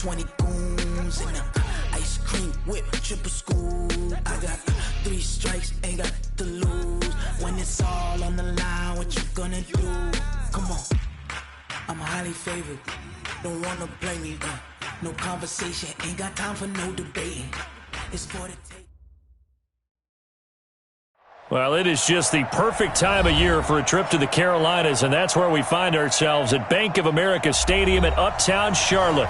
20 goons and ice cream whip, triple scoop. I got 3 strikes, ain't got to lose. When it's all on the line, what you gonna do? Come on, I'm highly favored. Don't wanna blame me, no conversation, ain't got time for no debating. It's for the take. Well, it is just the perfect time of year for a trip to the Carolinas, and that's where we find ourselves at Bank of America Stadium in Uptown Charlotte.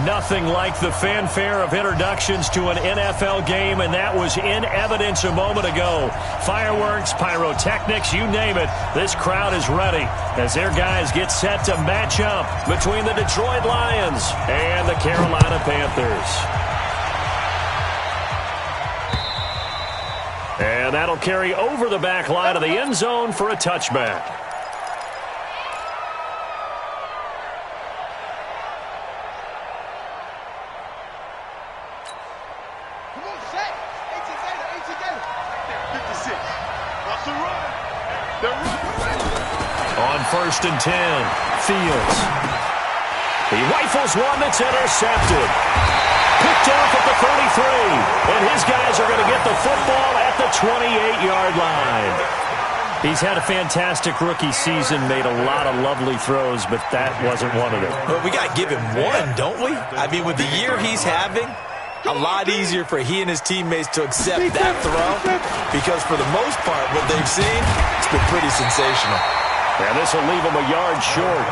Nothing like the fanfare of introductions to an NFL game, and that was in evidence a moment ago. Fireworks, pyrotechnics, you name it. This crowd is ready as their guys get set to match up between the Detroit Lions and the Carolina Panthers. And that'll carry over the back line of the end zone for a touchback. On 1st and 10, Fields. He rifles one that's intercepted. Picked off at the 33, and his guys are going to get the football at the 28-yard line. He's had a fantastic rookie season, made a lot of lovely throws, but that wasn't one of them. Well, we got to give him one, don't we? I mean, with the year he's having, a lot easier for he and his teammates to accept that throw because for the most part, what they've seen, it's been pretty sensational. And this will leave him a yard short.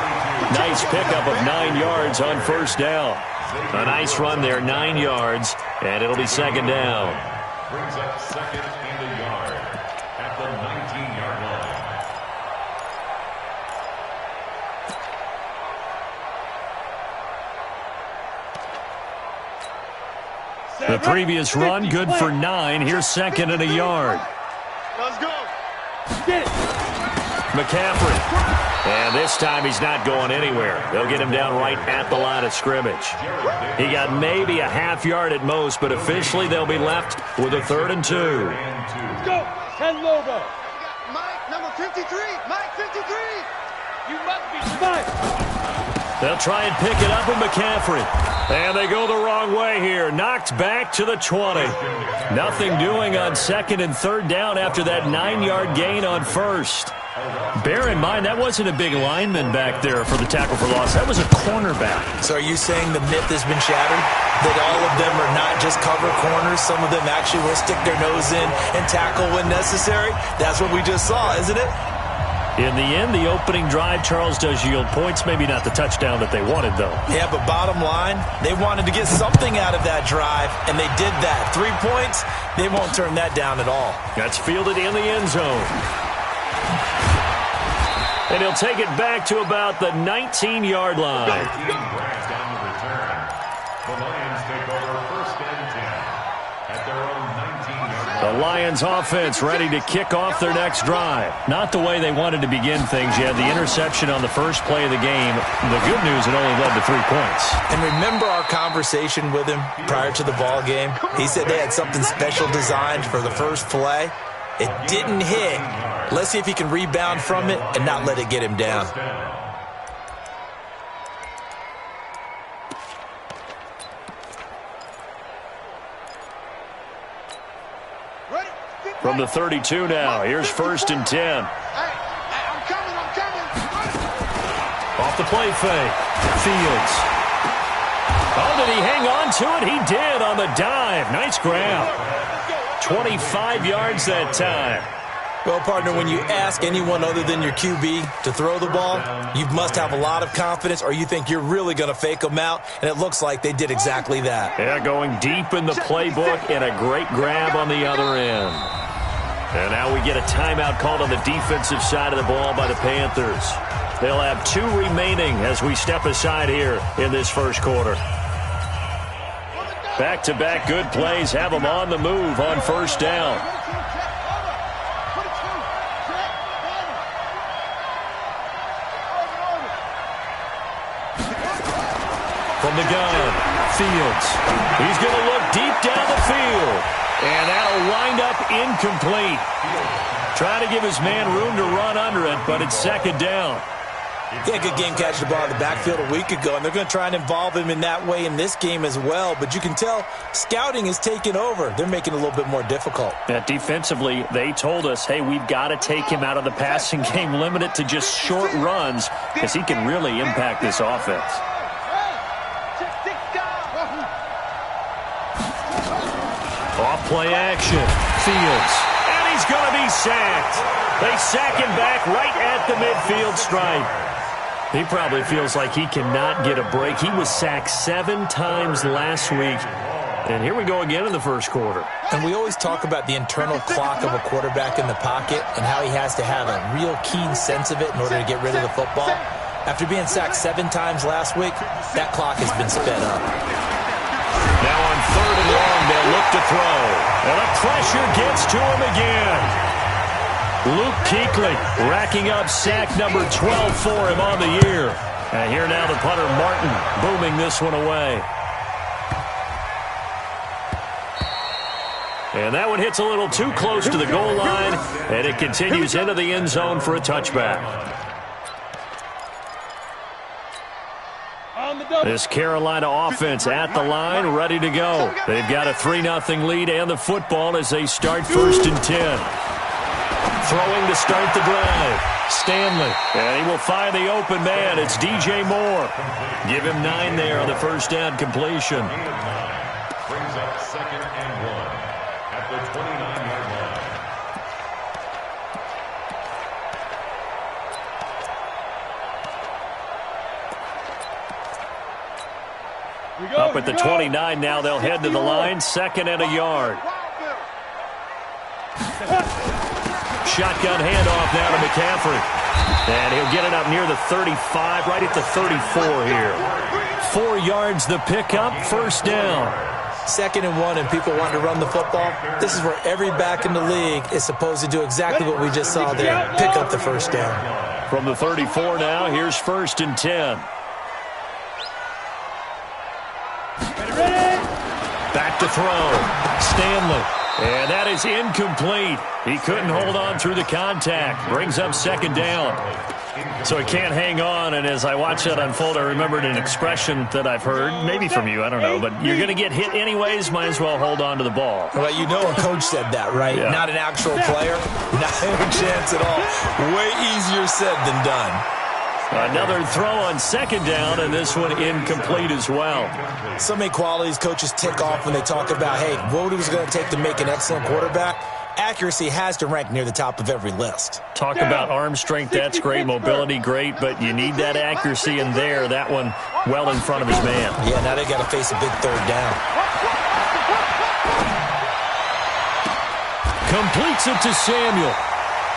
Nice pickup of 9 yards on 1st down. A nice run there, 9 yards, and it'll be 2nd down. Brings up 2nd and a yard at the 19-yard line. The previous run, good for 9. Here's 2nd and a yard. Let's go. McCaffrey. And this time he's not going anywhere. They'll get him down right at the line of scrimmage. He got maybe a half yard at most, but officially they'll be left with a 3rd and 2. Let's go. 10 logo. Mike, number 53. Mike, 53. You must be Mike. They'll try and pick it up with McCaffrey. And they go the wrong way here. Knocked back to the 20. Nothing doing on 2nd and 3rd down after that 9-yard gain on 1st. Bear in mind, that wasn't a big lineman back there for the tackle for loss. That was a cornerback. So are you saying the myth has been shattered? That all of them are not just cover corners? Some of them actually will stick their nose in and tackle when necessary? That's what we just saw, isn't it? In the end, the opening drive, Charles, does yield points. Maybe not the touchdown that they wanted, though. Yeah, but bottom line, they wanted to get something out of that drive, and they did that. 3 points, they won't turn that down at all. That's fielded in the end zone. And he'll take it back to about the 19-yard line. 13 grabs on the return. The Lions take over 1st and 10 at their own 19-yard line. The Lions offense ready to kick off their next drive. Not the way they wanted to begin things. You had the interception on the first play of the game. The good news, it only led to 3 points. And remember our conversation with him prior to the ball game? He said they had something special designed for the first play. It didn't hit. Let's see if he can rebound from it and not let it get him down. From the 32 now, here's 1st and 10. I'm coming. Off the play fake. Fields. Oh, did he hang on to it? He did on the dive. Nice grab. 25 yards that time. Well, partner, when you ask anyone other than your QB to throw the ball, you must have a lot of confidence or you think you're really going to fake them out, and it looks like they did exactly that. Yeah, going deep in the playbook and a great grab on the other end. And now we get a timeout called on the defensive side of the ball by the Panthers. They'll have 2 remaining as we step aside here in this first quarter. Back-to-back good plays have them on the move on 1st down. From the gun, Fields. He's going to look deep down the field. And that'll wind up incomplete. Trying to give his man room to run under it, but it's 2nd down. He had a good game catching the ball in the backfield a week ago, and they're going to try and involve him in that way in this game as well. But you can tell scouting is taking over. They're making it a little bit more difficult. Yeah, defensively, they told us, hey, we've got to take him out of the passing game, limit it to just short runs, because he can really impact this offense. Off play action. Fields. And he's going to be sacked. They sack him back right at the midfield stripe. He probably feels like he cannot get a break. He was sacked 7 times last week. And here we go again in the first quarter. And we always talk about the internal clock of a quarterback in the pocket and how he has to have a real keen sense of it in order to get rid of the football. After being sacked 7 times last week, that clock has been sped up. Now on 3rd and long, they'll look to throw. And the pressure gets to him again. Luke Kuechly racking up sack number 12 for him on the year. And here now the punter Martin booming this one away. And that one hits a little too close to the goal line, and it continues into the end zone for a touchback. This Carolina offense at the line, ready to go. They've got a 3-0 lead and the football as they start 1st and 10. Throwing to start the drive. Stanley. And he will find the open man. It's DJ Moore. Give him 9 there on the first down completion. Brings up 2nd and 1 at the 29-yard line. Up at the 29 now. They'll head to the line. 2nd and a yard. Shotgun handoff now to McCaffrey. And he'll get it up near the 35, right at the 34 here. 4 yards the pickup, 1st down. 2nd and 1, and people want to run the football. This is where every back in the league is supposed to do exactly what we just saw there. Pick up the 1st down. From the 34 now, here's 1st and 10. Back to throw. Stanley. And that is incomplete. He couldn't hold on through the contact. Brings up 2nd down. So he can't hang on, and as I watch that unfold, I remembered an expression that I've heard, maybe from you, I don't know, but you're going to get hit anyways, might as well hold on to the ball. Well, you know a coach said that, right? Yeah. Not an actual player. Not a chance at all. Way easier said than done. Another throw on 2nd down, and this one incomplete as well. So many qualities coaches tick off when they talk about, hey, what it was going to take to make an excellent quarterback. Accuracy has to rank near the top of every list. Talk about arm strength, that's great. Mobility, great, but you need that accuracy in there. That one well in front of his man. Yeah, now they got to face a big 3rd down. Completes it to Samuel.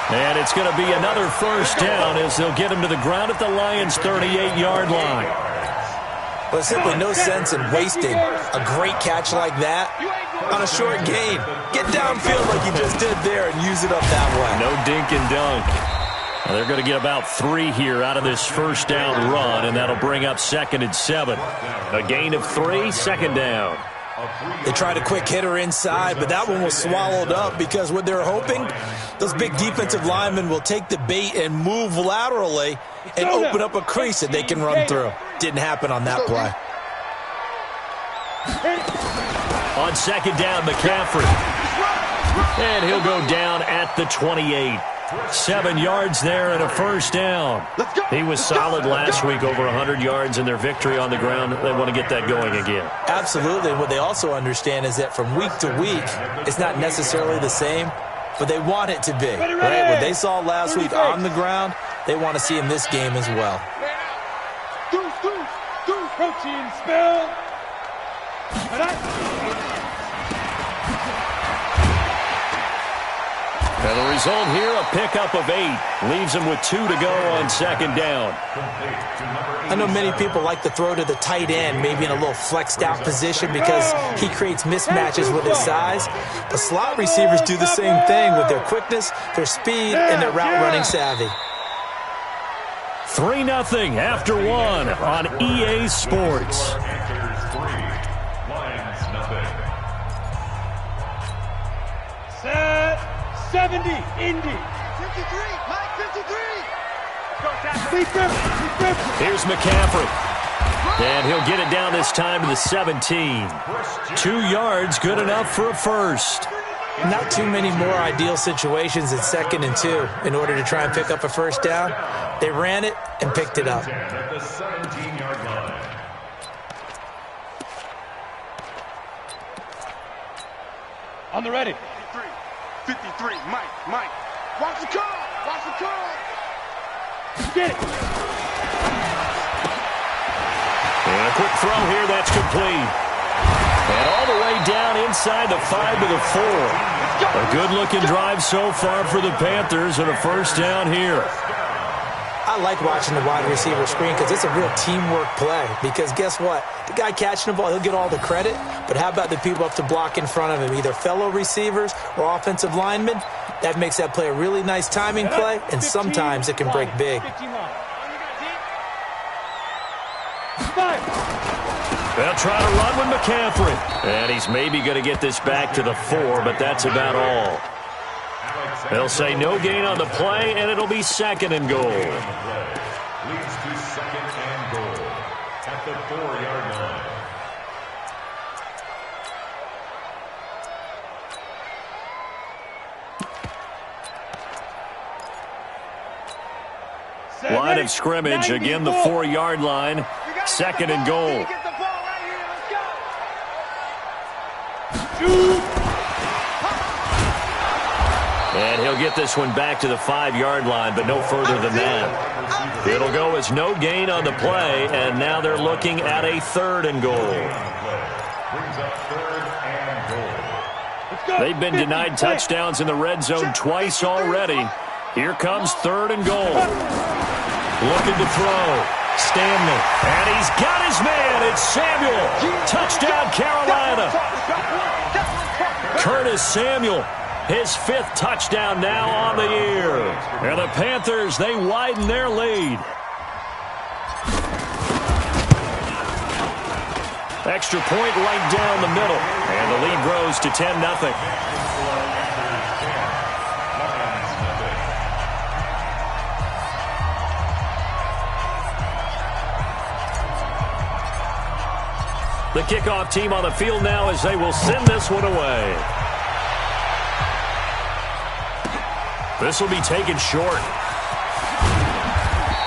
And it's going to be another 1st down as they'll get him to the ground at the Lions' 38-yard line. But simply no sense in wasting a great catch like that on a short gain. Get downfield like you just did there and use it up that way. No dink and dunk. Now they're going to get about 3 here out of this 1st down run, and that'll bring up 2nd and 7. A gain of 3, 2nd down. They tried a quick hitter inside, but that one was swallowed up because what they're hoping, those big defensive linemen will take the bait and move laterally and open up a crease that they can run through. Didn't happen on that play. On 2nd down, McCaffrey. And he'll go down at the 28. 7 yards there and a 1st down. He was solid last week, over 100 yards in their victory on the ground. They want to get that going again. Absolutely. What they also understand is that from week to week, it's not necessarily the same, but they want it to be. Right? What they saw last week on the ground, they want to see in this game as well. Protein spill. And the result here, a pickup of 8. Leaves him with 2 to go on 2nd down. I know many people like to throw to the tight end, maybe in a little flexed out position because he creates mismatches with his size. But slot receivers do the same thing with their quickness, their speed, and their route running savvy. 3-0 after 1 on EA Sports. Panthers 3, Lions nothing. Set 70, Indy. 53, Mike 53. Here's McCaffrey. And he'll get it down this time to the 17. 2 yards, good enough for a first. Not too many more ideal situations in 2nd and 2 in order to try and pick up a first down. They ran it and picked it up. At the 17-yard line. On the ready. 53, Mike. Watch the call. Get it. And a quick throw here, that's complete. And all the way down inside the 5 to the 4. A good-looking drive so far for the Panthers and a first down here. I like watching the wide receiver screen because it's a real teamwork play. Because guess what? The guy catching the ball, he'll get all the credit. But how about the people up to block in front of him, either fellow receivers or offensive linemen? That makes that play a really nice timing play, and sometimes it can break big. They'll try to run with McCaffrey. And he's maybe going to get this back to the 4, but that's about all. They'll say no gain on the play, and it'll be 2nd and goal. Leads to 2nd and goal at the 4-yard line. Line of scrimmage, again the 4-yard line. 2nd and goal. And he'll get this one back to the 5-yard line, but no further than that. It'll go as no gain on the play, and now they're looking at a 3rd and goal. Brings up 3rd and goal. They've been denied touchdowns in the red zone twice already. Here comes 3rd and goal. Looking to throw. Stanley. And he's got his man. It's Samuel. Touchdown, Carolina. Curtis Samuel. His 5th touchdown now on the year. And the Panthers, they widen their lead. Extra point right down the middle. And the lead grows to 10-0. The kickoff team on the field now as they will send this one away. This will be taken short.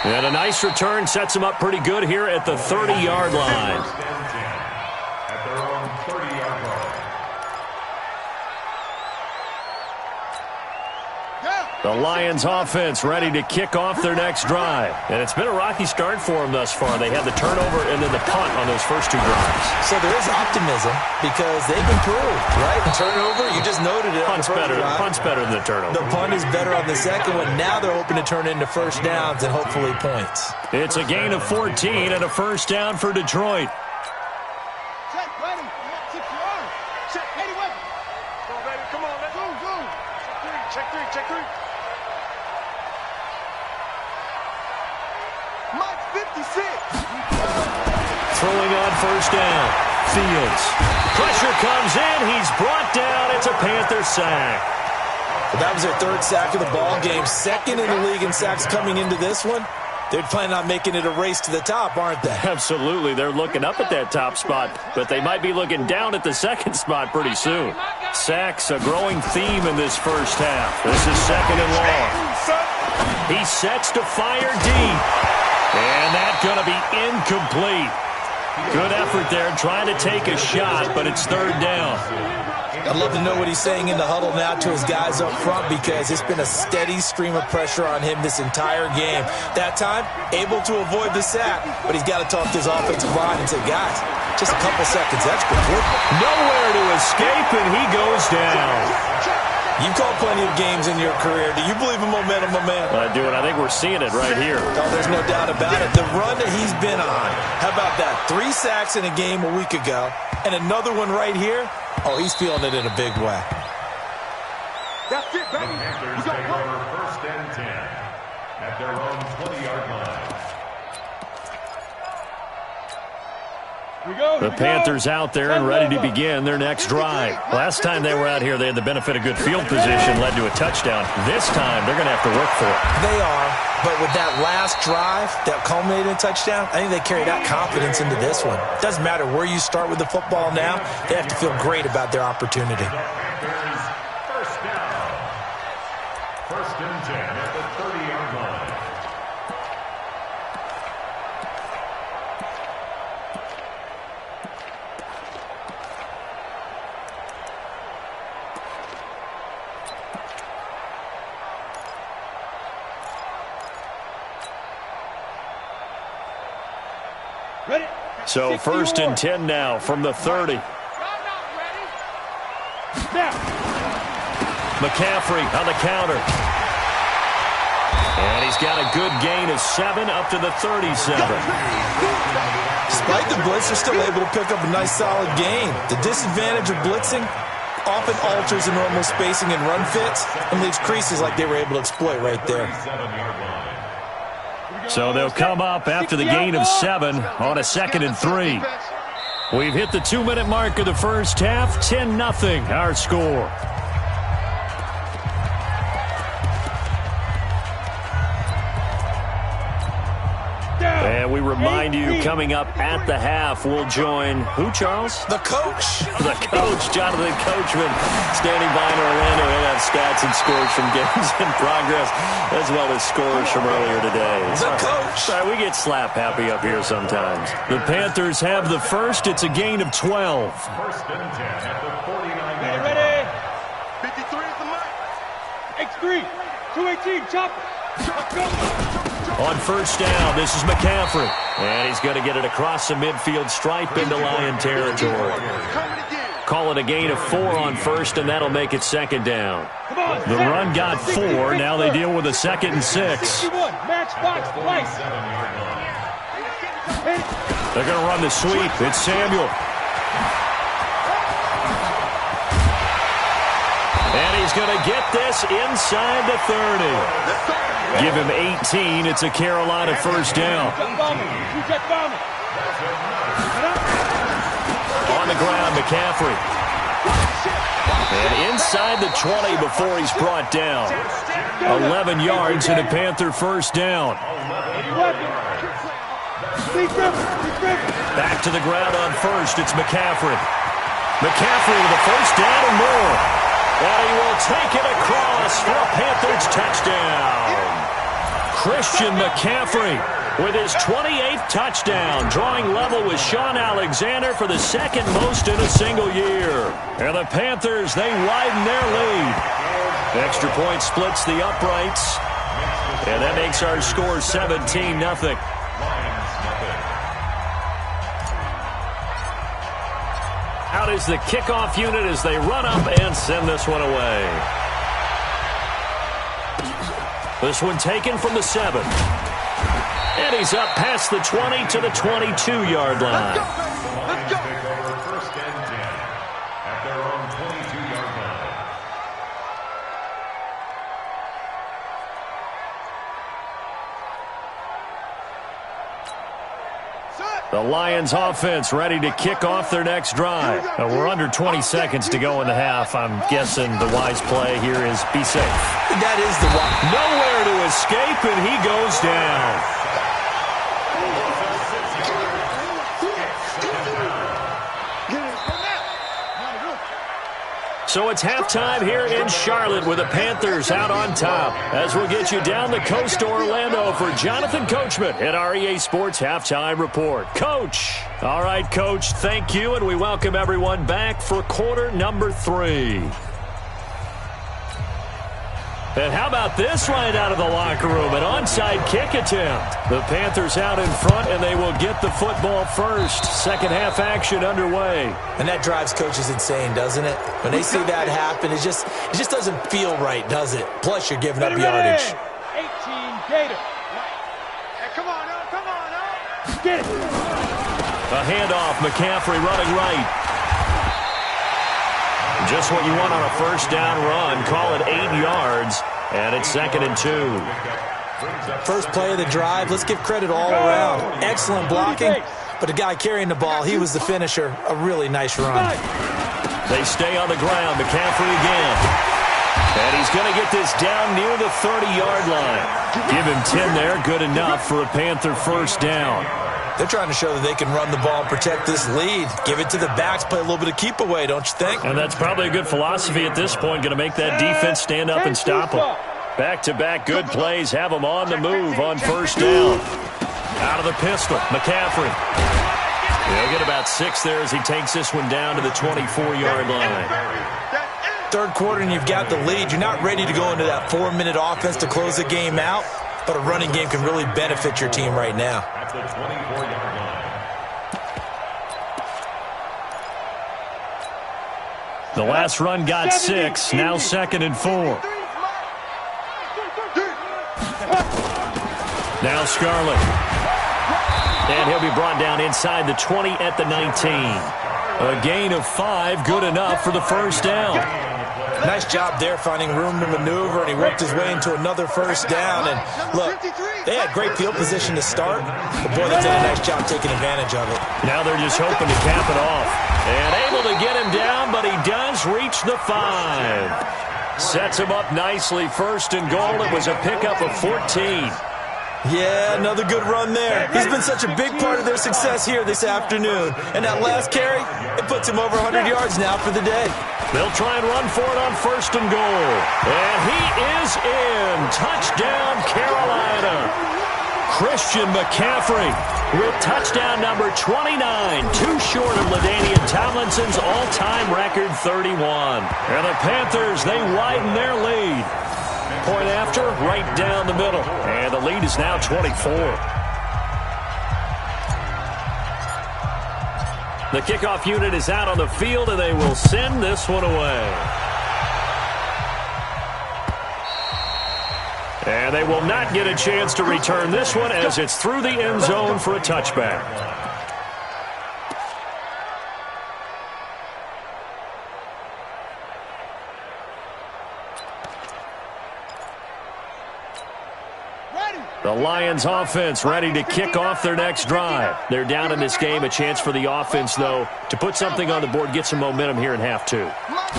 And a nice return sets them up pretty good here at the 30-yard line. At their own 30-yard line. The Lions offense ready to kick off their next drive. And it's been a rocky start for them thus far. They had the turnover and then the punt on those first 2 drives. So there is optimism because they've improved, right? The turnover, you just noted it. Punt's better than the turnover. The punt is better on the second one. Now they're hoping to turn into first downs and hopefully points. It's a gain of 14 and a first down for Detroit. Check, ready. 6 yards. Check, 80 weapon. Go, baby. Come on, let's go. Check 3. Mike 56. Throwing on first down. Fields. Pressure comes in. He's brought down. It's a Panther sack. Well, that was their 3rd sack of the ball game. 2nd in the league in sacks coming into this one. They're planning on making it a race to the top, aren't they? Absolutely. They're looking up at that top spot, but they might be looking down at the 2nd spot pretty soon. Sacks, a growing theme in this first half. This is 2nd and long. He sets to fire deep. And that's going to be incomplete. Good effort there trying to take a shot, but it's 3rd down. I'd love to know what he's saying in the huddle now to his guys up front because it's been a steady stream of pressure on him this entire game. That time, able to avoid the sack, but he's got to talk to his offensive line and say, guys, just a couple seconds extra. Nowhere to escape, and he goes down. You've called plenty of games in your career. Do you believe in momentum, my man? I do, and I think we're seeing it right here. Oh, there's no doubt about it. The run that he's been on. How about that? 3 sacks in a game a week ago, and another one right here. Oh, he's feeling it in a big way. That's it, baby. The Panthers take over 1st and 10 at their own 20-yard line. The Panthers out there and ready to begin their next drive. Last time they were out here, they had the benefit of good field position, led to a touchdown. This time, they're going to have to work for it. They are, but with that last drive that culminated in a touchdown, I think they carry that confidence into this one. Doesn't matter where you start with the football now, they have to feel great about their opportunity. First down. First and 10 at the 30-yard line. So first and 10 now from the 30. McCaffrey on the counter. And he's got a good gain of 7 up to the 37. Despite the blitz, they're still able to pick up a nice solid gain. The disadvantage of blitzing often alters the normal spacing and run fits and leaves creases like they were able to exploit right there. So they'll come up after the gain of 7 on a 2nd and 3. We've hit the 2-minute mark of the first half. 10-0 our score. And we remind you, coming up at the half, we'll join who, Charles? The coach. The coach, Jonathan Coachman, standing by in Orlando. He'll have stats and scores from games in progress, as well as scores from earlier today. The coach. Sorry, we get slap happy up here sometimes. The Panthers have the first. It's a gain of 12. First and 10 at the 49-yard line. Ready? 53 is the mark. X3, 218, chopper. On first down, this is McCaffrey. And he's going to get it across the midfield stripe into Lion territory. Call it a gain of 4 on first, and that'll make it 2nd down. The run got 4. Now they deal with a 2nd and 6. They're going to run the sweep. It's Samuel. And he's going to get this inside the 30. Give him 18. It's a Carolina first down. On the ground, McCaffrey. And inside the 20 before he's brought down. 11 yards and a Panther first down. Back to the ground on first. It's McCaffrey. McCaffrey with a first down and more. And he will take it across for a Panthers touchdown. Christian McCaffrey with his 28th touchdown, drawing level with Sean Alexander for the 2nd most in a single year. And the Panthers, they widen their lead. Extra point splits the uprights. And that makes our score 17-0. Out is the kickoff unit as they run up and send this one away. This one taken from the 7. And he's up past the 20 to the 22-yard line. Let's go. Take over first and 10 at their own 22-yard line. The Lions offense ready to kick off their next drive. We're under 20 seconds to go in the half. I'm guessing the wise play here is be safe. That is the one. Nowhere to escape, and he goes down. So it's halftime here in Charlotte with the Panthers out on top. As we'll get you down the coast to Orlando for Jonathan Coachman at our EA Sports Halftime Report. Coach. All right, Coach, thank you, and we welcome everyone back for quarter number 3. And how about this right out of the locker room? An onside kick attempt. The Panthers out in front, and they will get the football first. Second half action underway. And that drives coaches insane, doesn't it? When they see that happen, it just doesn't feel right, does it? Plus, you're giving up yardage. 18 Gator. Hey, come on, Get it. A handoff. McCaffrey running right. Just what you want on a first down run. Call it 8 yards, and it's 2nd and 2. First play of the drive. Let's give credit all around. Excellent blocking, but the guy carrying the ball, he was the finisher. A really nice run. They stay on the ground. McCaffrey again. And he's going to get this down near the 30-yard line. Give him 10 there. Good enough for a Panther first down. They're trying to show that they can run the ball and protect this lead. Give it to the backs, play a little bit of keep away, don't you think? And that's probably a good philosophy at this point. Going to make that defense stand up and stop them. Back-to-back good plays. Have them on the move on first down. Out of the pistol. McCaffrey. He'll get about 6 there as he takes this one down to the 24-yard line. Third quarter and you've got the lead. You're not ready to go into that 4-minute offense to close the game out, but a running game can really benefit your team right now. At the 24-yard line. The last run got 6. Now 2nd and 4. Now Scarlett. And he'll be brought down inside the 20 at the 19. A gain of 5, good enough for the first down. Nice job there finding room to maneuver, and he worked his way into another first down. And look, they had great field position to start, but boy, they did a nice job taking advantage of it. Now they're just hoping to cap it off. And able to get him down, but he does reach the 5. Sets him up nicely. First and goal. It was a pickup of 14. Yeah, another good run there. He's been such a big part of their success here this afternoon. And that last carry, it puts him over 100 yards now for the day. They'll try and run for it on first and goal. And he is in. Touchdown, Carolina. Christian McCaffrey with touchdown number 29. Too short of LaDainian Tomlinson's all-time record 31. And the Panthers, they widen their lead. Point after, right down the middle. And the lead is now 24. The kickoff unit is out on the field, and they will send this one away. And they will not get a chance to return this one as it's through the end zone for a touchback. The Lions offense ready to kick off their next drive. They're down in this game. A chance for the offense, though, to put something on the board, get some momentum here in half 2.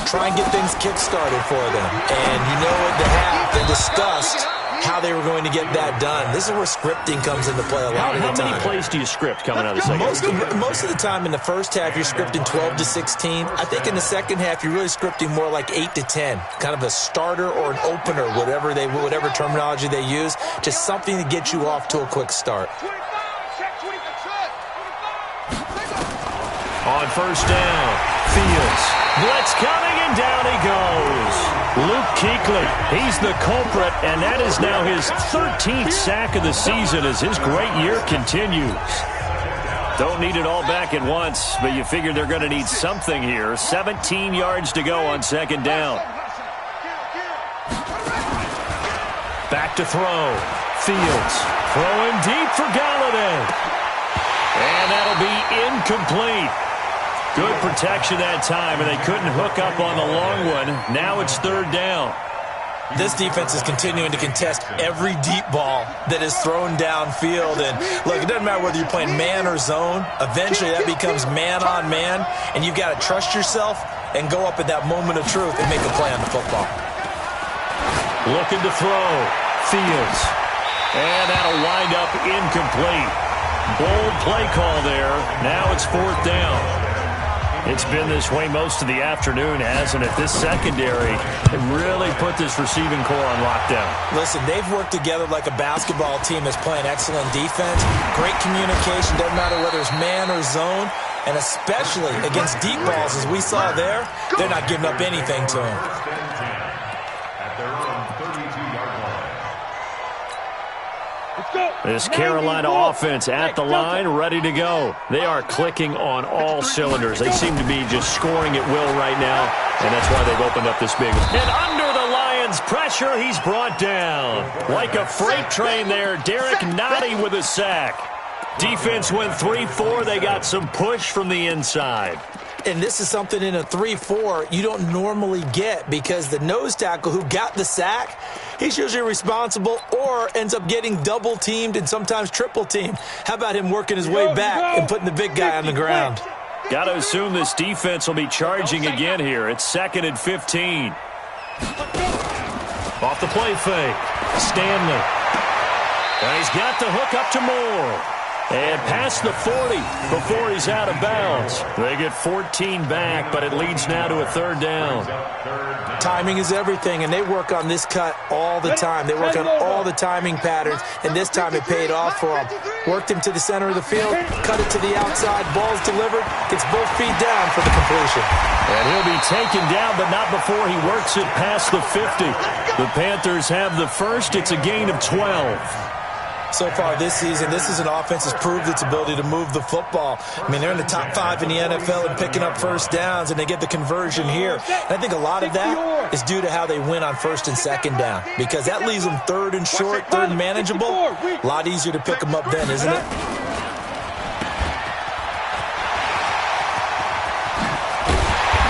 Try and get things kick-started for them. And you know what, they discussed how they were going to get that done. This is where scripting comes into play a lot of the time. How many plays do you script coming out of the second? Most of the time in the first half, you're scripting 12 to 16. I think in the second half, you're really scripting more like 8 to 10. Kind of a starter or an opener, whatever terminology they use. Just something to get you off to a quick start. On first down, Fields. Blitz coming, and down he goes. Luke Kuechly, he's the culprit, and that is now his 13th sack of the season as his great year continues. Don't need it all back at once, but you figure they're going to need something here. 17 yards to go on second down. Back to throw. Fields throwing deep for Galladay. And that'll be incomplete. Good protection that time, and they couldn't hook up on the long one. Now it's third down. This defense is continuing to contest every deep ball that is thrown downfield. And look, it doesn't matter whether you're playing man or zone. Eventually that becomes man on man, and you've got to trust yourself and go up at that moment of truth and make a play on the football. Looking to throw. Fields. And that'll wind up incomplete. Bold play call there. Now it's fourth down. It's been this way most of the afternoon, hasn't it? This secondary really put this receiving core on lockdown. Listen, they've worked together like a basketball team that's playing excellent defense. Great communication, doesn't matter whether it's man or zone. And especially against deep balls, as we saw there, they're not giving up anything to them. This Carolina offense at the line, ready to go. They are clicking on all cylinders. They seem to be just scoring at will right now, and that's why they've opened up this big. And under the Lions' pressure, he's brought down. Like a freight train there, Derek Nottie with a sack. Defense went 3-4. They got some push from the inside. And this is something in a 3-4 you don't normally get, because the nose tackle who got the sack, he's usually responsible or ends up getting double-teamed and sometimes triple-teamed. How about him working his way back and putting the big guy on the ground? Got to assume this defense will be charging again here. It's 2nd and 15. Off the play fake. Stanley. And he's got the hook up to Moore. And past the 40 before he's out of bounds. They get 14 back, but it leads now to a 3rd down. Timing is everything, and they work on this cut all the time. They work on all the timing patterns, and this time it paid off for him. Worked him to the center of the field, cut it to the outside, ball's delivered, gets both feet down for the completion. And he'll be taken down, but not before he works it past the 50. The Panthers have the first. It's a gain of 12. So far this season, this is an offense that's proved its ability to move the football. I mean, they're in the top 5 in the NFL and picking up first downs, and they get the conversion here. And I think a lot of that is due to how they win on 1st and 2nd down, because that leaves them 3rd and short, 3rd and manageable. A lot easier to pick them up then, isn't it?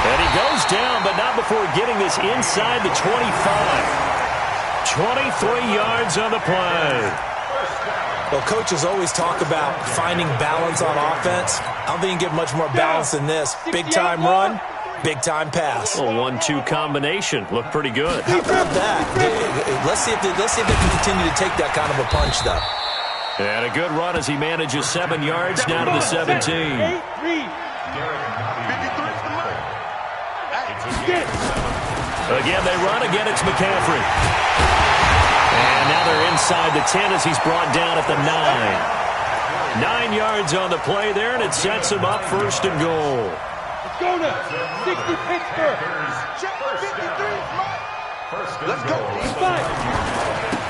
And he goes down, but not before getting this inside the 25. 23 yards on the play. Well, coaches always talk about finding balance on offense. I don't think you can get much more balance than this. Big-time run, big-time pass. A 1-2 combination. Looked pretty good. How about that? Let's see if they can continue to take that kind of a punch, though. And a good run as he manages 7 yards down to the 17. Again, they run. Again, it's McCaffrey. And now they're inside the 10 as he's brought down at the 9. 9 yards on the play there, and it sets him up 1st and goal. Let's go now. 60 Pittsburgh. Check 53. Let's go.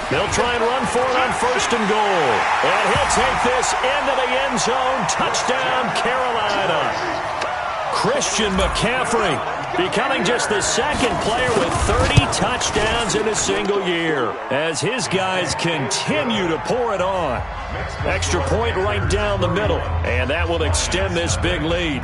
They'll try and run for it on 1st and goal. And he'll take this into the end zone. Touchdown, Carolina. Christian McCaffrey becoming just the 2nd player with 30 touchdowns in a single year as his guys continue to pour it on. Extra point right down the middle, and that will extend this big lead.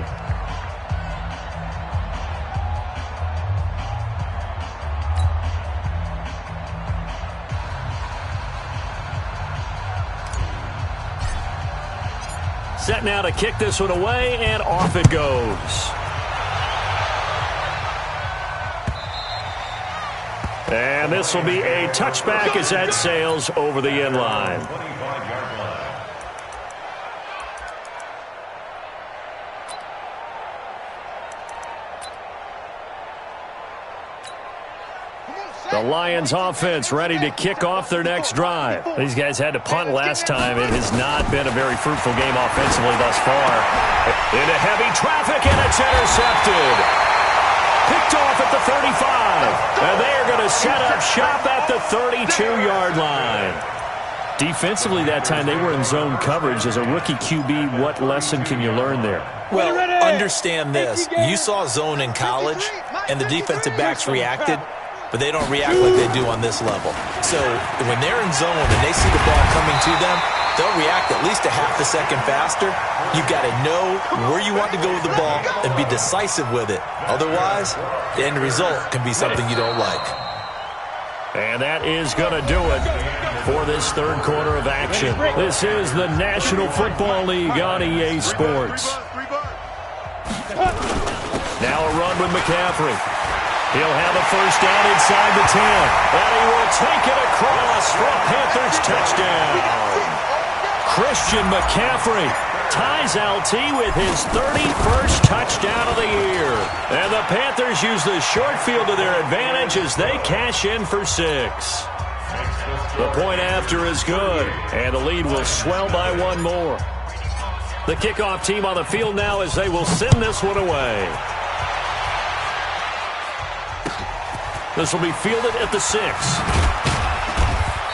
Set now to kick this one away, and off it goes. And this will be a touchback as that sails over the end line. The Lions offense ready to kick off their next drive. These guys had to punt last time. It has not been a very fruitful game offensively thus far. Into heavy traffic, and it's intercepted. Picked off at the 35. And they are going to set up shop at the 32-yard line. Defensively that time, they were in zone coverage. As a rookie QB, what lesson can you learn there? Well, understand this. You saw zone in college, and the defensive backs reacted, but they don't react like they do on this level. So when they're in zone and they see the ball coming to them, they'll react at least a half a second faster. You've got to know where you want to go with the ball and be decisive with it. Otherwise, the end result can be something you don't like. And that is going to do it for this third quarter of action. This is the National Football League on EA Sports. Now a run with McCaffrey. He'll have a first down inside the 10. And he will take it across for a Panthers touchdown. Christian McCaffrey ties LT with his 31st touchdown of the year. And the Panthers use the short field to their advantage as they cash in for 6. The point after is good, and the lead will swell by one more. The kickoff team on the field now as they will send this one away. This will be fielded at the 6.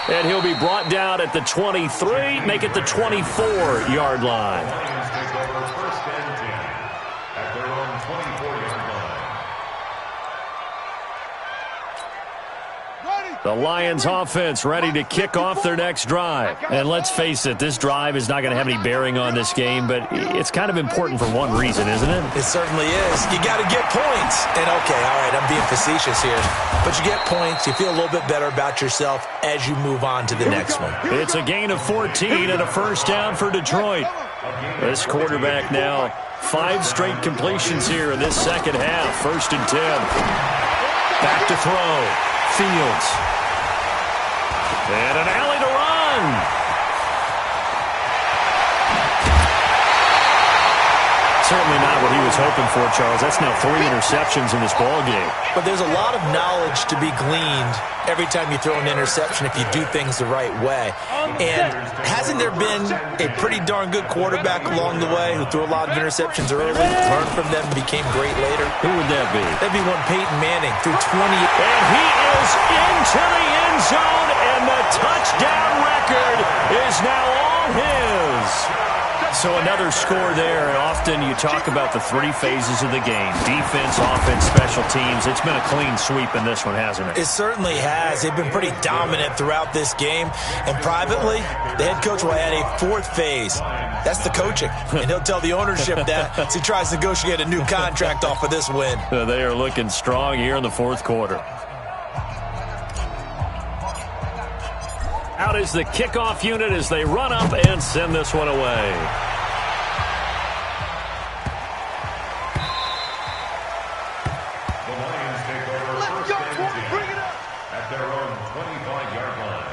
And he'll be brought down at the 23, make it the 24-yard line. The Lions offense ready to kick off their next drive. And let's face it, this drive is not going to have any bearing on this game, but it's kind of important for one reason, isn't it? It certainly is. You got to get points. And okay, all right, I'm being facetious here. But you get points, you feel a little bit better about yourself as you move on to the next one. It's a gain of 14 and a first down for Detroit. This quarterback now 5 straight completions here in this second half. 1st and 10. Back to throw. Fields. And an alley to run. Certainly not what he was hoping for, Charles. That's now 3 interceptions in this ball game. But there's a lot of knowledge to be gleaned every time you throw an interception if you do things the right way. And hasn't there been a pretty darn good quarterback along the way who threw a lot of interceptions early, learned from them, and became great later? Who would that be? That'd be one Peyton Manning, threw 20. And he is into the end zone, and the touchdown record is now all his. So another score there, and often you talk about the 3 phases of the game. Defense, offense, special teams. It's been a clean sweep in this one, hasn't it? It certainly has. They've been pretty dominant throughout this game. And privately, the head coach will add a 4th phase. That's the coaching. And he'll tell the ownership that as he tries to negotiate a new contract off of this win. They are looking strong here in the 4th quarter. Out is the kickoff unit as they run up and send this one away. The Lions take over first and 10 at their own 25-yard line.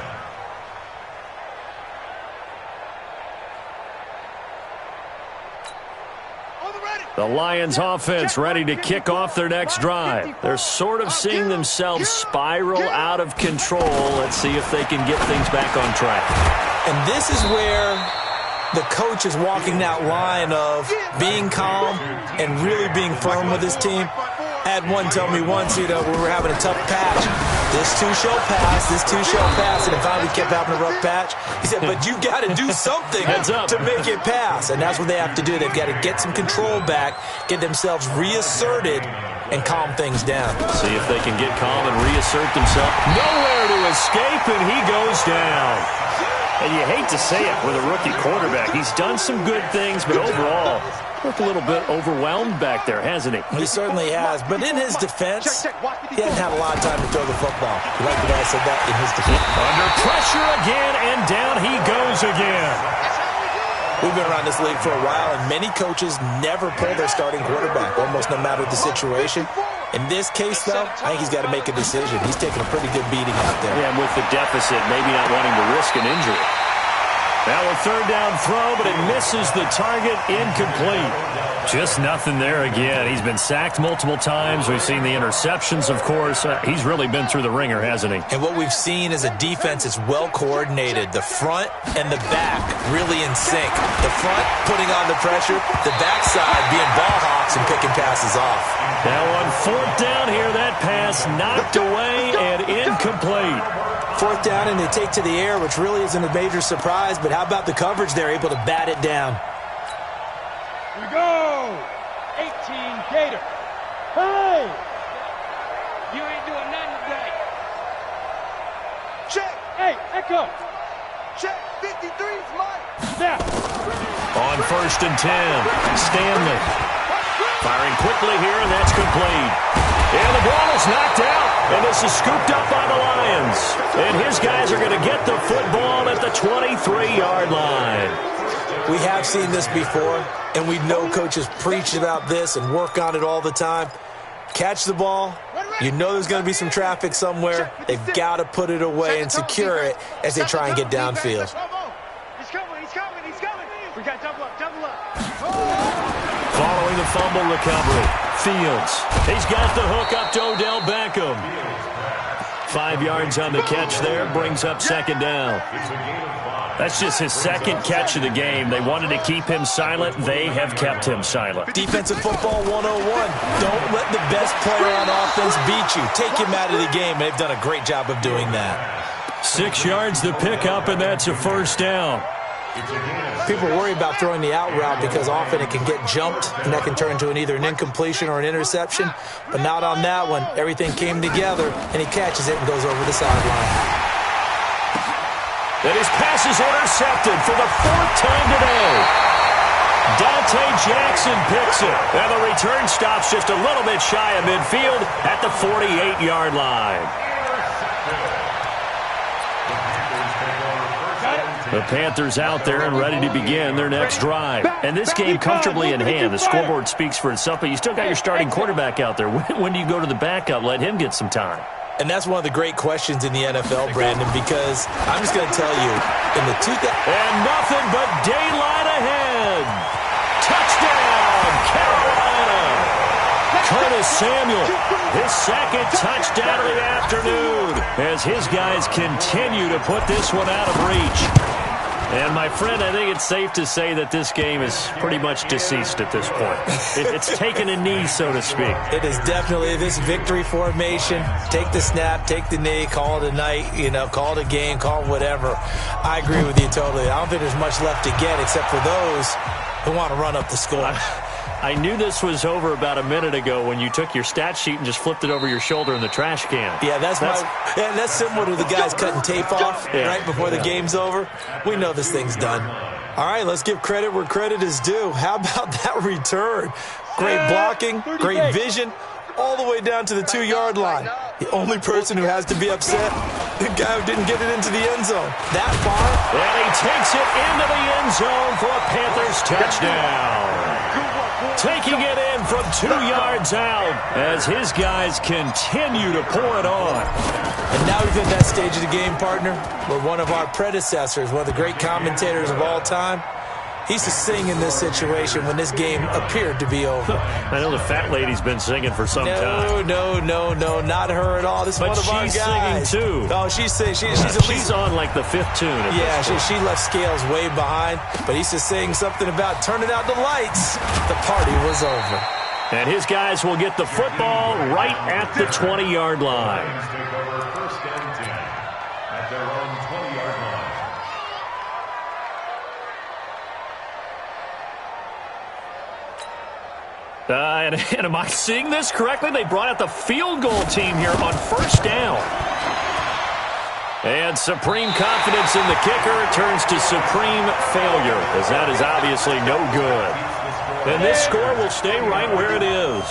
The Lions offense ready to kick off their next drive. They're sort of seeing themselves spiral out of control. Let's see if they can get things back on track. And this is where the coach is walking that line of being calm and really being firm with his team. I had one tell me once, we were having a tough patch. This too shall pass, this too shall pass. And it finally kept having a rough patch. He said, but you got to do something to make it pass. And that's what they have to do. They've got to get some control back, get themselves reasserted, and calm things down. See if they can get calm and reassert themselves. Nowhere to escape, and he goes down. And you hate to say it with a rookie quarterback. He's done some good things, but overall, looked a little bit overwhelmed back there, hasn't he? He certainly has. But in his defense, he hasn't had a lot of time to throw the football. You like the guy said that in his defense. Under pressure again, and down he goes again. We've been around this league for a while, and many coaches never pull their starting quarterback, almost no matter the situation. In this case, though, I think he's got to make a decision. He's taking a pretty good beating out there. Yeah, and with the deficit, maybe not wanting to risk an injury. Now a 3rd down throw, but it misses the target, incomplete. Just nothing there again. He's been sacked multiple times. We've seen the interceptions, of course. He's really been through the ringer, hasn't he? And what we've seen is a defense that's well coordinated. The front and the back really in sync. The front putting on the pressure, the backside being ball hawks and picking passes off. Now on 4th down here, that pass knocked away and incomplete. 4th down, and they take to the air, which really isn't a major surprise, but how about the coverage there, able to bat it down? Here we go! 18 Gator. Hey! You ain't doing nothing today. Check! Hey, Echo! Check! 53's mine! Snap! On 1st and 10, Stanley. Firing quickly here, and that's complete. And the ball is knocked out, and this is scooped up by the Lions. And his guys are going to get the football at the 23-yard line. We have seen this before, and we know coaches preach about this and work on it all the time. Catch the ball. You know there's going to be some traffic somewhere. They've got to put it away and secure it as they try and get downfield. He's coming. We got double up. Following the fumble recovery, Fields. He's got the hook up to Odell Beckham. 5 yards on the catch there, brings up 2nd down. That's just his 2nd catch of the game. They wanted to keep him silent. They have kept him silent. Defensive football 101. Don't let the best player on offense beat you. Take him out of the game. They've done a great job of doing that. 6 yards to pick up, and that's a 1st down. People worry about throwing the out route because often it can get jumped, and that can turn into either an incompletion or an interception. But not on that one. Everything came together, and he catches it and goes over the sideline. And his pass is intercepted for the 4th time today. Dante Jackson picks it, and the return stops just a little bit shy of midfield at the 48-yard line. The Panthers out there and ready to begin their next drive. And this game comfortably in hand. The scoreboard speaks for itself, but you still got your starting quarterback out there. When do you go to the backup? Let him get some time. And that's one of the great questions in the NFL, Brandon, because I'm just going to tell you, in the and nothing but daylight ahead. Touchdown, Carolina. Curtis Samuel, his 2nd touchdown of the afternoon, as his guys continue to put this one out of reach. And, my friend, I think it's safe to say that this game is pretty much deceased at this point. It's taken a knee, so to speak. It is definitely this victory formation. Take the snap, take the knee, call it a night, call it a game, call it whatever. I agree with you totally. I don't think there's much left to get except for those who want to run up the score. I knew this was over about a minute ago when you took your stat sheet and just flipped it over your shoulder in the trash can. Yeah, that's similar to the guys cutting tape off right before the game's over. We know this thing's done. All right, let's give credit where credit is due. How about that return? Great blocking, great vision, all the way down to the 2-yard line. The only person who has to be upset, the guy who didn't get it into the end zone. That far. And he takes it into the end zone for a Panthers touchdown. Taking it in from 2 yards out as his guys continue to pour it on. And now we've hit that stage of the game, partner, where one of our predecessors, one of the great commentators of all time, he used to sing in this situation when this game appeared to be over. I know the fat lady's been singing for some time. No, not her at all. This is one of our guys. But she's singing, too. Oh, she's singing. She's on, like, the 5th tune. Yeah, she left Scales way behind, but he used to sing something about turning out the lights. The party was over. And his guys will get the football right at the 20-yard line. Take over 1st and 10 at their own 20-yard line. And am I seeing this correctly? They brought out the field goal team here on 1st down. And supreme confidence in the kicker turns to supreme failure, as that is obviously no good. And this score will stay right where it is.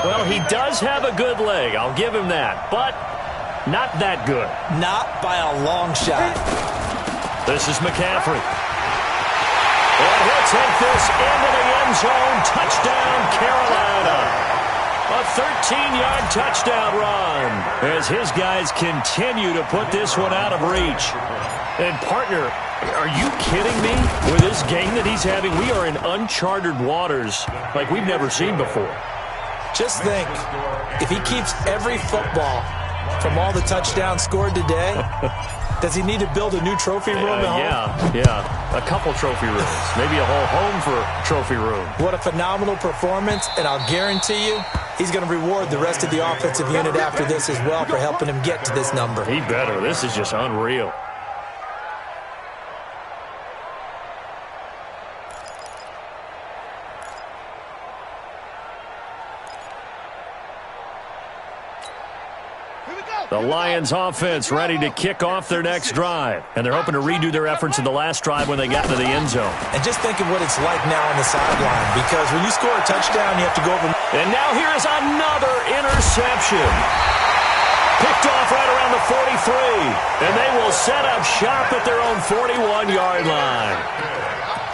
Well, he does have a good leg, I'll give him that, but not that good. Not by a long shot. This is McCaffrey. And he'll take this into the end zone. Touchdown, Carolina. A 13-yard touchdown run as his guys continue to put this one out of reach. And, partner, are you kidding me? With this game that he's having, we are in uncharted waters like we've never seen before. Just think, if he keeps every football from all the touchdowns scored today, does he need to build a new trophy room at home? Yeah. A couple trophy rooms. Maybe a whole home for trophy room. What a phenomenal performance, and I'll guarantee you he's going to reward the rest of the offensive unit after this as well for helping him get to this number. He better. This is just unreal. The Lions offense ready to kick off their next drive. And they're hoping to redo their efforts in the last drive when they got into the end zone. And just think of what it's like now on the sideline, because when you score a touchdown, you have to go over. And now here is another interception. Picked off right around the 43. And they will set up shop at their own 41-yard line.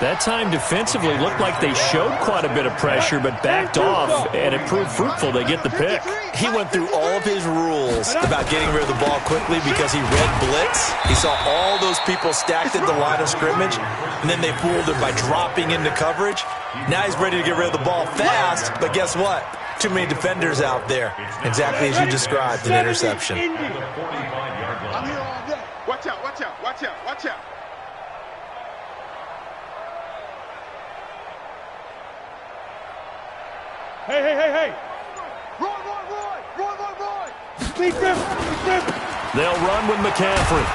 That time defensively looked like they showed quite a bit of pressure, but backed off, and it proved fruitful. They get the pick. He went through all of his rules about getting rid of the ball quickly because he read blitz. He saw all those people stacked at the line of scrimmage, and then they fooled him by dropping into coverage. Now he's ready to get rid of the ball fast, but guess what? Too many defenders out there. Exactly as you described, an interception. I'm here all day. Watch out, watch out, watch out, watch out. Hey. Roy. Speed Griffin. They'll run with McCaffrey.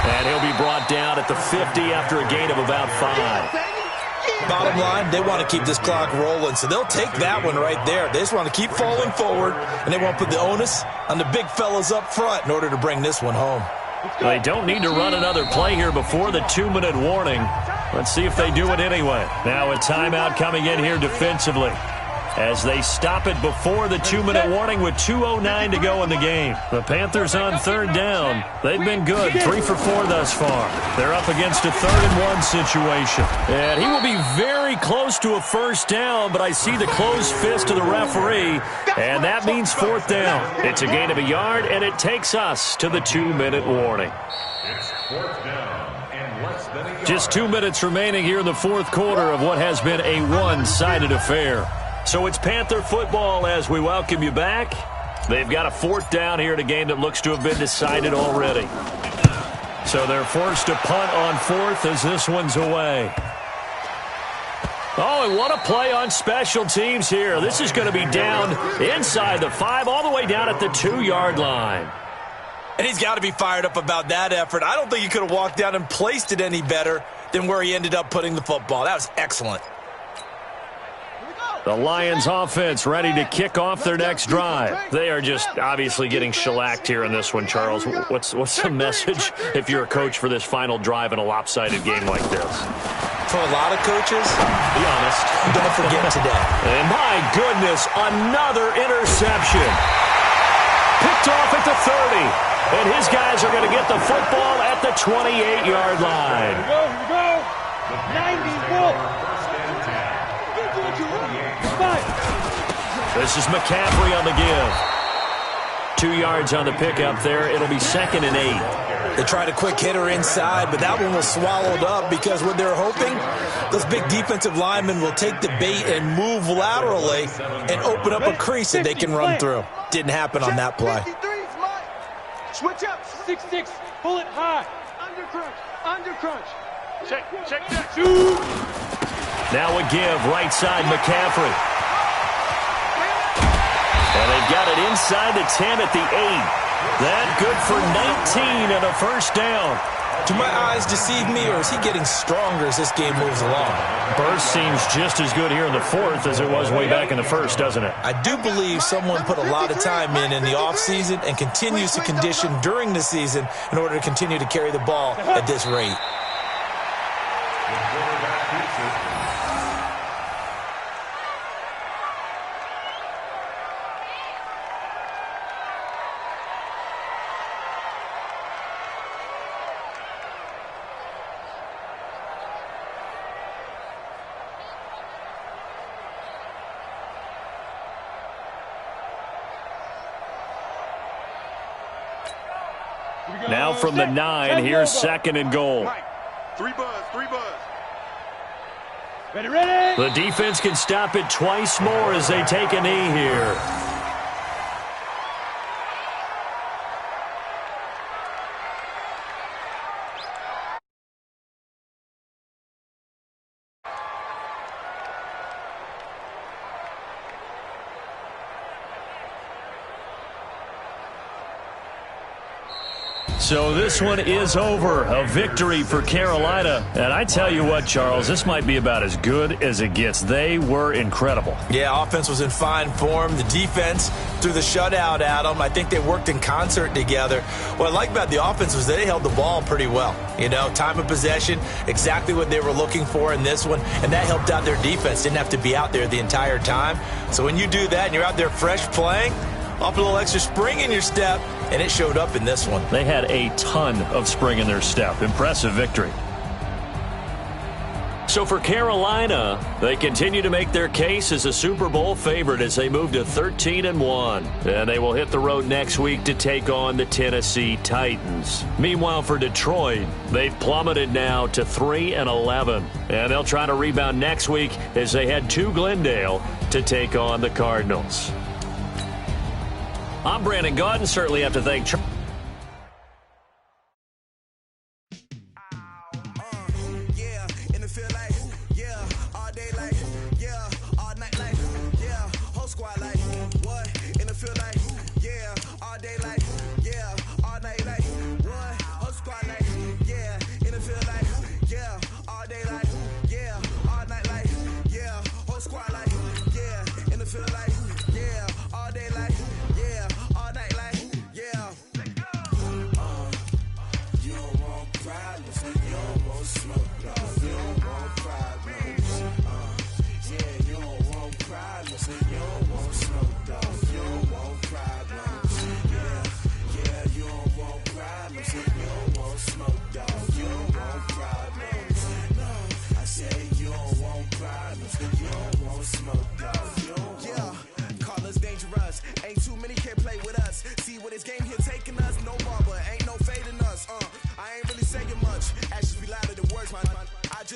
And he'll be brought down at the 50 after a gain of about 5. Bottom line, they want to keep this clock rolling, so they'll take that one right there. They just want to keep falling forward, and they want to put the onus on the big fellas up front in order to bring this one home. They don't need to run another play here before the 2-minute warning. Let's see if they do it anyway. Now a timeout coming in here defensively as they stop it before the 2-minute warning with 2:09 to go in the game. The Panthers on third down. They've been good, 3 for 4 thus far. They're up against a 3rd-and-1 situation. And he will be very close to a first down, but I see the closed fist of the referee, and that means 4th down. It's a gain of a yard, and it takes us to the 2-minute warning. It's 4th down and less than a yard. Just 2 minutes remaining here in the 4th quarter of what has been a one-sided affair. So it's Panther football as we welcome you back. They've got a 4th down here in a game that looks to have been decided already. So they're forced to punt on 4th as this one's away. Oh, and what a play on special teams here. This is going to be down inside the 5 all the way down at the 2-yard line. And he's got to be fired up about that effort. I don't think he could have walked down and placed it any better than where he ended up putting the football. That was excellent. The Lions offense ready to kick off their next drive. They are just obviously getting shellacked here in this one, Charles. What's the message if you're a coach for this final drive in a lopsided game like this? For a lot of coaches, be honest, don't forget today. And my goodness, another interception. Picked off at the 30. And his guys are going to get the football at the 28-yard line. Here we go. 94. This is McCaffrey on the give. 2 yards on the pickup there. It'll be 2nd and 8. They tried a quick hitter inside, but that one was swallowed up because what they're hoping, those big defensive linemen will take the bait and move laterally and open up a crease that they can run through. Didn't happen on that play. Switch up. 6-6. Pull it high. Under crunch. Under crunch. Check that. Shoot. Now a give, right side, McCaffrey. And they've got it inside the 10 at the 8. That good for 19 and a first down. Do my eyes deceive me, or is he getting stronger as this game moves along? Burst seems just as good here in the 4th as it was way back in the 1st, doesn't it? I do believe someone put a lot of time in the offseason and continues to condition during the season in order to continue to carry the ball at this rate. Now from the 9, here's 2nd and goal. Three buzz. Ready. The defense can stop it twice more as they take a knee here. So this one is over. A victory for Carolina. And I tell you what, Charles, this might be about as good as it gets. They were incredible. Yeah, offense was in fine form. The defense threw the shutout at them. I think they worked in concert together. What I like about the offense was they held the ball pretty well. You know, time of possession, exactly what they were looking for in this one. And that helped out their defense. Didn't have to be out there the entire time. So when you do that and you're out there fresh playing, off a little extra spring in your step, and it showed up in this one. They had a ton of spring in their step. Impressive victory. So for Carolina, they continue to make their case as a Super Bowl favorite as they move to 13-1. And they will hit the road next week to take on the Tennessee Titans. Meanwhile, for Detroit, they've plummeted now to 3-11. And they'll try to rebound next week as they head to Glendale to take on the Cardinals. I'm Brandon Gaudin. Certainly have to thank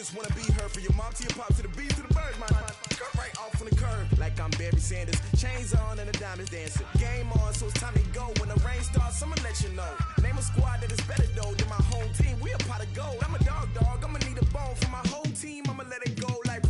just wanna be heard. From your mom to your pop to the beat to the birds, my cut right off on the curb. Like I'm Barry Sanders, chains on and the diamonds dancing. Game on, so it's time to go. When the rain starts, I'ma let you know. Name a squad that is better though than my home team. We a pot of gold. I'm a dog, I'ma need a bone for my whole team. I'ma let it go like,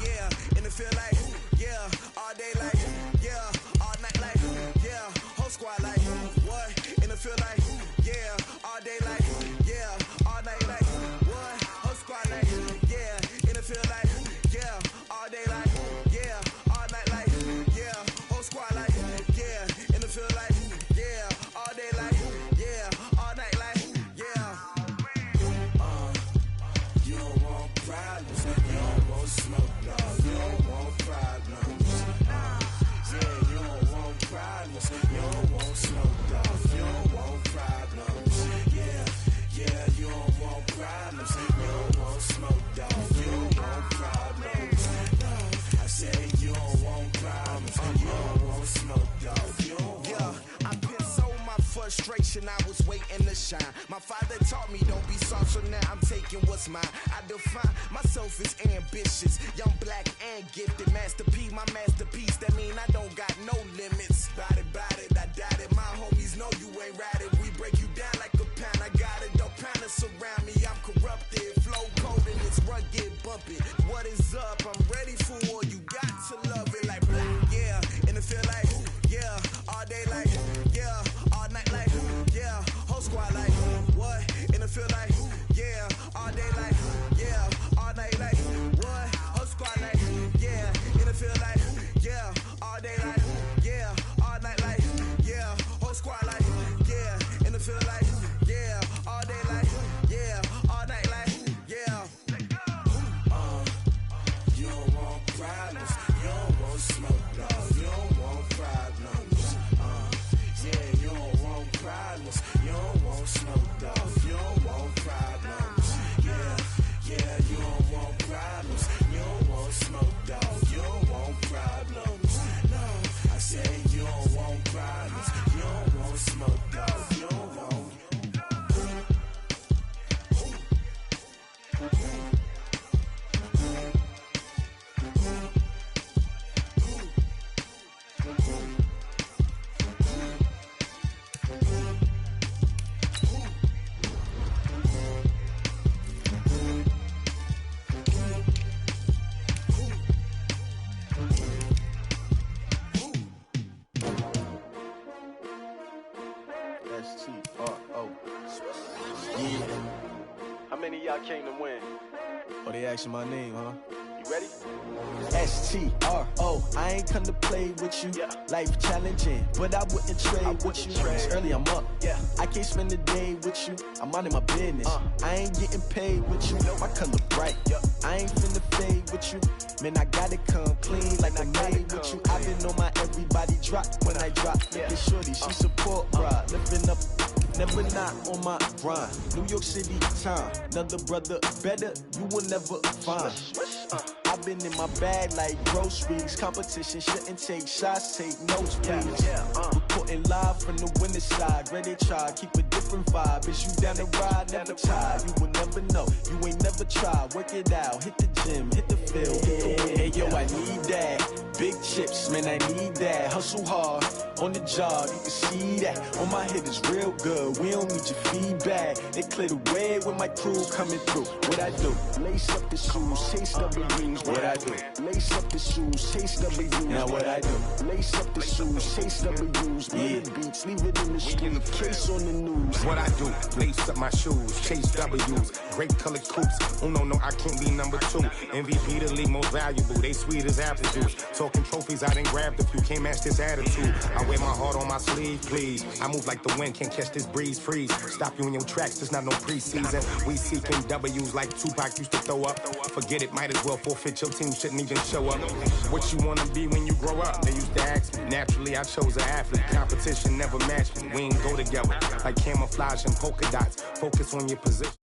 yeah. And it feel like, yeah. All day like, yeah. All night like, yeah. Whole squad like, what? And it feel like, yeah. All day like, yeah. All night like, what? Whole squad like, yeah. And it feel like, yeah. All day like, yeah. All night like, yeah. Whole squad like, yeah. And it feel like, yeah. All day like, yeah. All night like, yeah. You don't want problems, you don't want smoke, no. You don't want problems. Yeah, you don't want problems, you don't want smoke, dog. You don't want problems. Yeah, you don't want problems, you don't want smoke, dog. You don't want problems. I said you don't want problems, you don't want smoke, dog. You don't want. I pissed so my frustration, I was waiting to shine. My father taught me don't be soft, so now I'm taking what's mine. I define myself as ambitious, young, black, and gifted. Master P, my masterpiece. That mean I don't got no limits. Bout it, I doubt it. My homies know you ain't ratted. We break you down like a pound. I got it, don't pound us around me. I'm corrupted, flow cold and it's rugged, bumpy. What is up? I'm ready for war. You got to love it like black, yeah. And it feel like, yeah. All day like, yeah. All night like, yeah. Whole squad like, what? And it feel like, yeah. All day like, yeah. All night like, what? Whole squad like, yeah. And it feel like, yeah. All day like, yeah. All night like, yeah. Whole squad like, yeah. And it feel like, yeah. All day like, yeah. All night like, yeah. You don't want problems, you don't want smoke, no. You don't want problems. Yeah, you don't want problems, you don't want smoke, dog. You don't want problems. Yeah, you don't want problems, you don't want smoke, dog. You don't want problems. No, I said you don't want problems, you don't want smoke, dog. You don't want. How many of y'all came to win? Oh, they asking my name, huh? You ready? STRO, I ain't come to play with you. Yeah. Life challenging, but I wouldn't trade with you. It's early, I'm up. Yeah. I can't spend the day with you. I'm minding my business. I ain't getting paid with you. My color bright. I ain't finna fade with you. Man, I gotta come clean like I made with you. I've been on my everybody drop when I drop. Look at shorty, she support, bruh. Living up. Never not on my grind. New York City time. Another brother better, you will never find. I've been in my bag like groceries. Competition shouldn't take shots, take notes, please. Reporting live from the winner's side. Ready to try, keep a different vibe. Is you down the ride, never tired. You will never know, you ain't never tried. Work it out, hit the gym, hit the field, hit the win. Hey yo, I need that. Big chips, man, I need that. Hustle hard, on the job, you can see that. On my hit is real good, we don't need your feedback. They clear the way with my crew coming through. What I do? Lace up the shoes, chase W's. What I do? Lace up the shoes, chase W's. Now what I do? Lace up the shoes, chase W's. Murder beats, leave it in the street, case on the news. What I do? Lace up my shoes, chase W's. Great colored coops. Oh no, I can't be number 2. MVP the league most valuable. They sweet as apple juice. Talking trophies, I done grabbed a few. Can't match this attitude. I wear my heart on my sleeve, please. I move like the wind, can't catch this breeze. Freeze. Stop you in your tracks. There's not no preseason. We seeking W's like Tupac used to throw up. Forget it, might as well forfeit. Your team shouldn't even show up. What you wanna be when you grow up? They used to ask me. Naturally, I chose an athlete. Competition never matched me. We ain't go together like camouflage and polka dots. Focus on your position.